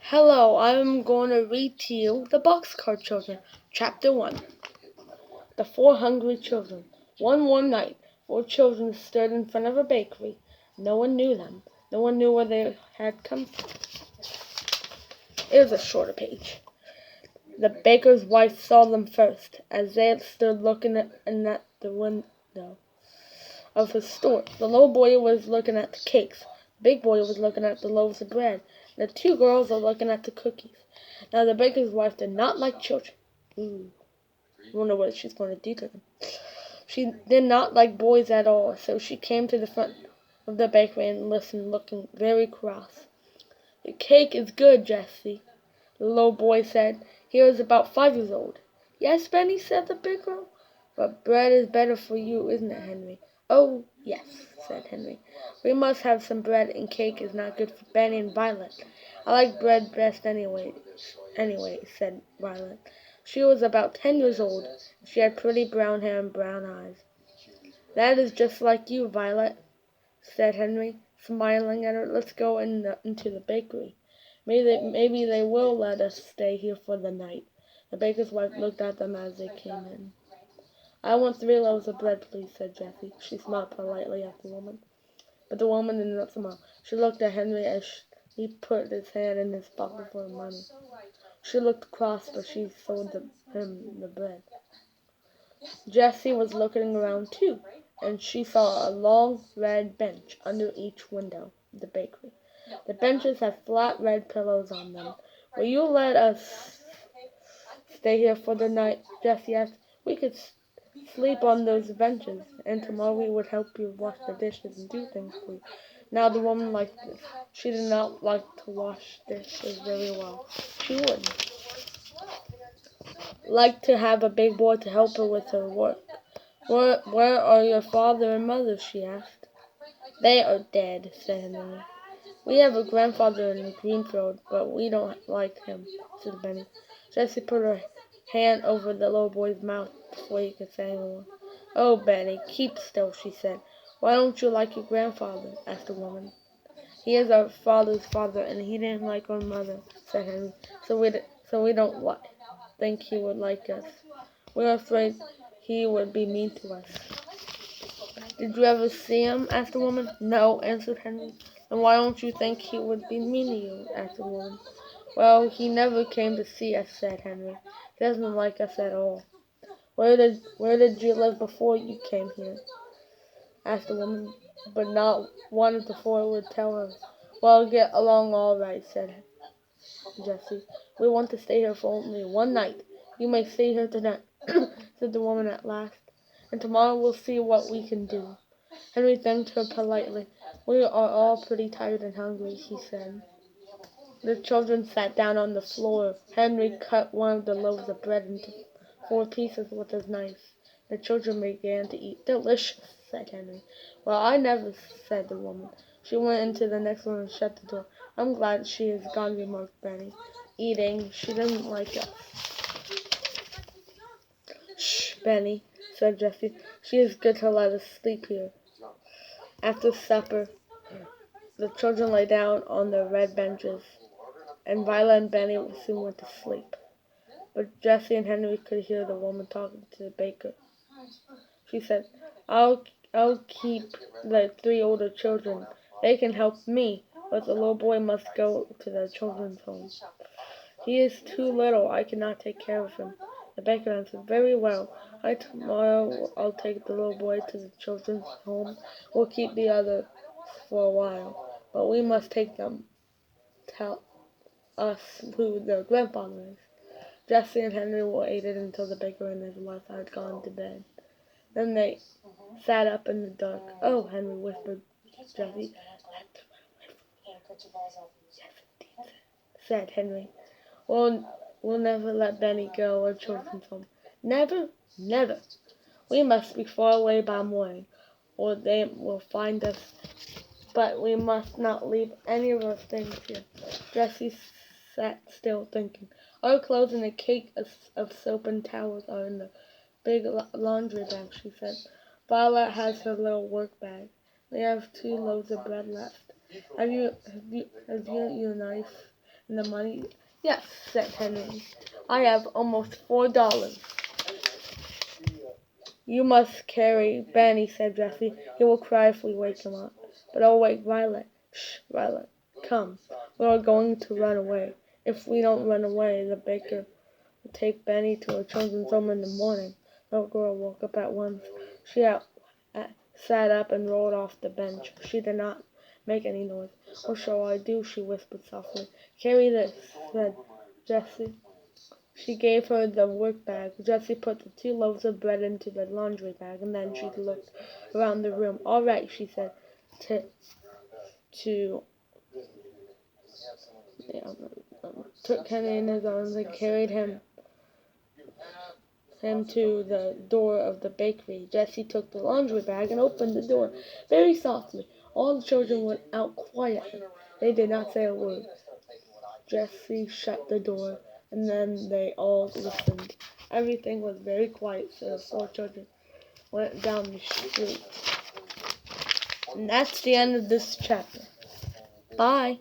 Hello, I'm going to read to you The Boxcar Children, Chapter 1. The Four Hungry Children. One warm night, four children stood in front of a bakery. No one knew them. No one knew where they had come from. It was a shorter page. The baker's wife saw them first, as they stood looking in at the window of his store. The little boy was looking at the cakes. The big boy was looking at the loaves of bread. The two girls were looking at the cookies. Now the baker's wife did not like children. I wonder what she's going to do to them. She did not like boys at all, so she came to the front of the bakery and listened, looking very cross. "The cake is good, Jessie," the little boy said. He was about 5 years old. "Yes, Benny," said the big girl. "But bread is better for you, isn't it, Henry?" "Oh, yes," said Henry. "We must have some bread, and cake is not good for Benny and Violet." "I like bread best anyway," said Violet. She was about 10 years old, and she had pretty brown hair and brown eyes. "That is just like you, Violet," said Henry, smiling at her. "Let's go into the bakery. Maybe they will let us stay here for the night." The baker's wife looked at them as they came in. "I want 3 loaves of bread, please," said Jessie. She smiled politely at the woman. But the woman did not smile. She looked at Henry as he put his hand in his pocket for the money. She looked cross, but she sold him the bread. Jessie was looking around too, and she saw a long red bench under each window of the bakery. The benches had flat red pillows on them. "Will you let us stay here for the night?" Jessie asked. "We could sleep on those benches, and tomorrow we would help you wash the dishes and do things for you." Now the woman liked this. She did not like to wash dishes very well. She would like to have a big boy to help her with her work. Where are your father and mother?" she asked. "They are dead," said Henry. "We have a grandfather in Greenfield, but we don't like him," said Benny. Jessie put her hand over the little boy's mouth before he could say any more. "Oh, Benny, keep still," she said. "Why don't you like your grandfather?" asked the woman. "He is our father's father, and he didn't like our mother," said Henry. So we don't think he would like us. We're afraid he would be mean to us." "Did you ever see him?" asked the woman. "No," answered Henry. "Then why don't you think he would be mean to you?" asked the woman. "Well, he never came to see us," said Henry. "He doesn't like us at all." Where did you live before you came here?" asked the woman. But not one of the four would tell her. "Well, get along all right," said Jessie. "We want to stay here for only one night." "You may stay here tonight," said the woman at last. "And tomorrow we'll see what we can do." Henry thanked her politely. "We are all pretty tired and hungry," he said. The children sat down on the floor. Henry cut one of the loaves of bread into 4 pieces with his knife. The children began to eat. "Delicious," said Henry. "Well, I never," said the woman. She went into the next room and shut the door. "I'm glad she is gone," remarked Benny, eating. "She doesn't like us." "Shh, Benny," said Jessie. "She is good to let us sleep here." After supper, the children lay down on the red benches, and Violet and Benny soon went to sleep. But Jessie and Henry could hear the woman talking to the baker. She said, I'll keep the 3 older children. They can help me, but the little boy must go to the children's home. He is too little. I cannot take care of him." The baker answered, "Very well. Tomorrow I'll take the little boy to the children's home. We'll keep the others for a while, but we must take them. Tell us who their grandfather is." Jessie and Henry waited until the baker and his wife had gone to bed. Then they sat up in the dark. "Oh," Henry whispered Jessie. "Let's run away from here." "Yes, indeed," said Henry. We'll never let Benny go or children's home." "Never?" "Never. We must be far away by morning, or they will find us. But we must not leave any of our things here." Jessie sat still, thinking. "Our clothes and a cake of soap and towels are in the big laundry bag," she said. "Violet has her little work bag. We have 2 loaves of bread left. Have you your knife The money? Yes, said Henry. I have almost $4. You must carry Benny, said Jessie. He will cry if we wake him up. But oh wait, Violet. Shh, Violet. Come. We are going to run away. If we don't run away, the baker will take Benny to a children's home in the morning. The little girl woke up at once. She sat up and rolled off the bench. She did not make any noise. What shall I do? She whispered softly. Carry this, said Jessie. She gave her the work bag. Jessie put the 2 loaves of bread into the laundry bag, and then she looked around the room. All right, she said to took Henry in his arms and carried him to the door of the bakery. Jessie took the laundry bag and opened the door very softly. All the children went out quietly. They did not say a word. Jessie shut the door, and then they all listened. Everything was very quiet, so the 4 children went down the street. And that's the end of this chapter. Bye.